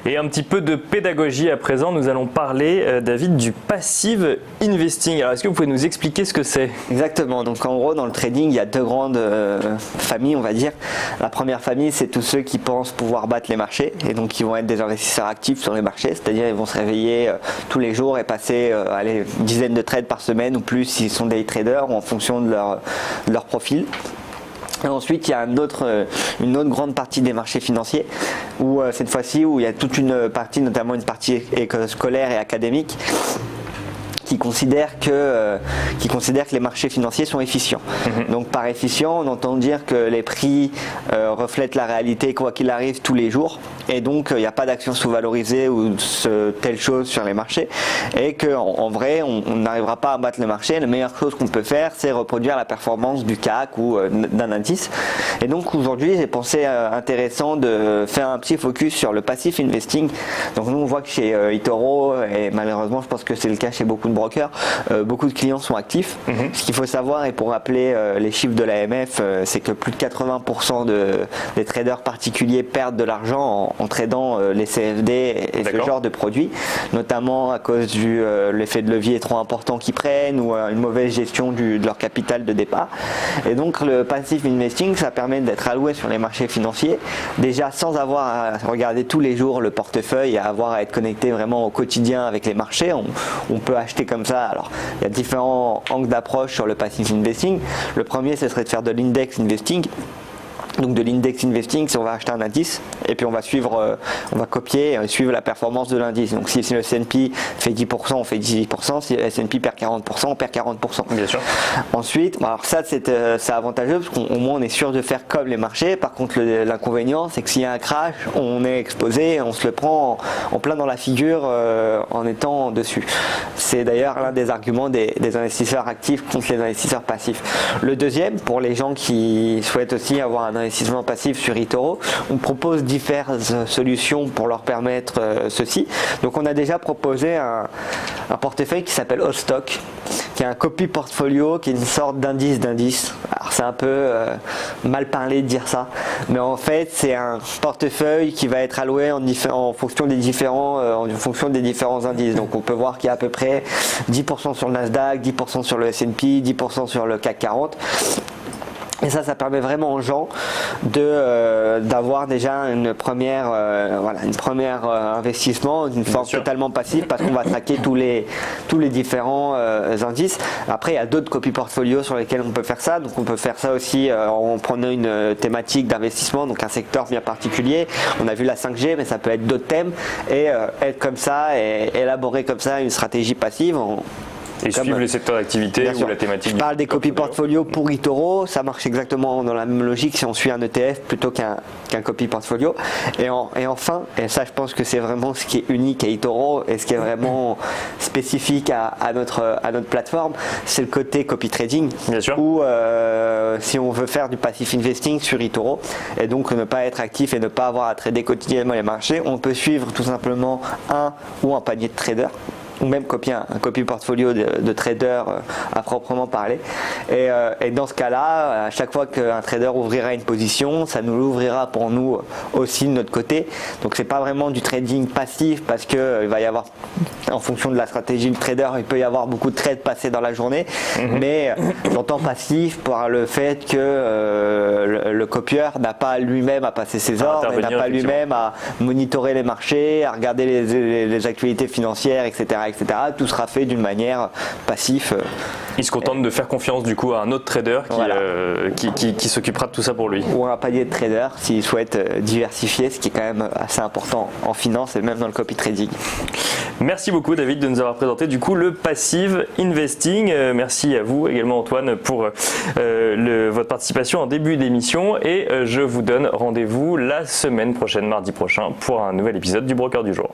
Et un petit peu de pédagogie à présent, nous allons parler, David, du passive investing. Alors, est-ce que vous pouvez nous expliquer ce que c'est ? Exactement, donc en gros dans le trading il y a deux grandes familles on va dire. La première famille c'est tous ceux qui pensent pouvoir battre les marchés et donc qui vont être des investisseurs actifs sur les marchés, c'est-à-dire ils vont se réveiller tous les jours et passer une dizaine de trades par semaine ou plus s'ils sont day traders ou en fonction de leur profil. Et ensuite, il y a une autre grande partie des marchés financiers où cette fois-ci, où il y a toute une partie, notamment une partie scolaire et académique, qui considèrent que les marchés financiers sont efficients. Donc par efficient, on entend dire que les prix reflètent la réalité quoi qu'il arrive tous les jours et donc il n'y a pas d'action sous-valorisée ou telle chose sur les marchés et qu'en vrai on n'arrivera pas à battre le marché. La meilleure chose qu'on peut faire c'est reproduire la performance du CAC ou d'un indice. Et donc aujourd'hui j'ai pensé intéressant de faire un petit focus sur le passive investing. Donc nous on voit que chez eToro et malheureusement je pense que c'est le cas chez beaucoup de brokers, beaucoup de clients sont actifs. Ce qu'il faut savoir, et pour rappeler les chiffres de l'AMF, c'est que plus de 80% des traders particuliers perdent de l'argent en tradant les CFD et ce genre de produits, notamment à cause du l'effet de levier trop important qu'ils prennent ou une mauvaise gestion de leur capital de départ. Et donc le passive investing, ça permet d'être alloué sur les marchés financiers, déjà sans avoir à regarder tous les jours le portefeuille et avoir à être connecté vraiment au quotidien avec les marchés. On peut acheter comme ça. Alors, il y a différents angles d'approche sur le passive investing. Le premier, ce serait de faire de l'index investing. Donc de l'index investing, c'est on va acheter un indice et puis on va copier et suivre la performance de l'indice. Donc si le S&P fait 10%, on fait 18%. Si le S&P perd 40%, on perd 40%. Bien sûr. Ensuite, alors ça c'est avantageux parce qu'au moins on est sûr de faire comme les marchés. Par contre, l'inconvénient, c'est que s'il y a un crash, on est exposé, on se le prend en plein dans la figure en étant dessus. C'est d'ailleurs l'un des arguments des investisseurs actifs contre les investisseurs passifs. Le deuxième, pour les gens qui souhaitent aussi avoir un investissement passif sur eToro, on propose diverses solutions pour leur permettre ceci. Donc on a déjà proposé un portefeuille qui s'appelle All Stock, qui est un copy portfolio, qui est une sorte d'indice. Alors c'est un peu mal parlé de dire ça, mais en fait c'est un portefeuille qui va être alloué en fonction des différents indices. Donc on peut voir qu'il y a à peu près 10% sur le Nasdaq, 10% sur le S&P, 10% sur le CAC 40. Et ça permet vraiment aux gens d'avoir déjà une première investissement, une forme totalement passive parce qu'on va traquer tous les différents indices. Après, il y a d'autres copy portfolios sur lesquels on peut faire ça. Donc, on peut faire ça aussi en prenant une thématique d'investissement, donc un secteur bien particulier. On a vu la 5G, mais ça peut être d'autres thèmes et être comme ça et élaborer comme ça une stratégie passive. Et suivre les secteurs d'activité ou la thématique. Je parle des copy portfolio pour eToro, ça marche exactement dans la même logique si on suit un ETF plutôt qu'un copy portfolio. Et enfin, et ça je pense que c'est vraiment ce qui est unique à eToro et ce qui est vraiment spécifique à notre plateforme, c'est le côté copy trading. Bien sûr. Où si on veut faire du passive investing sur eToro et donc ne pas être actif et ne pas avoir à trader quotidiennement les marchés, on peut suivre tout simplement un panier de traders, ou même copier un copy portfolio de trader à proprement parler. Et dans ce cas-là, à chaque fois qu'un trader ouvrira une position, ça nous l'ouvrira pour nous aussi de notre côté. Donc c'est pas vraiment du trading passif parce que il va y avoir, en fonction de la stratégie du trader, il peut y avoir beaucoup de trades passés dans la journée. Mais j'entends passif par le fait que le copieur n'a pas lui-même à passer ses ordres, n'a pas lui-même à monitorer les marchés, à regarder les actualités financières, etc. Tout sera fait d'une manière passive. Il se contente de faire confiance du coup à un autre trader qui s'occupera de tout ça pour lui. Ou un panier de traders s'il souhaite diversifier, ce qui est quand même assez important en finance et même dans le copy trading. Merci beaucoup David de nous avoir présenté du coup le passive investing. Merci à vous également Antoine pour votre participation en début d'émission et je vous donne rendez-vous la semaine prochaine, mardi prochain, pour un nouvel épisode du Broker du jour.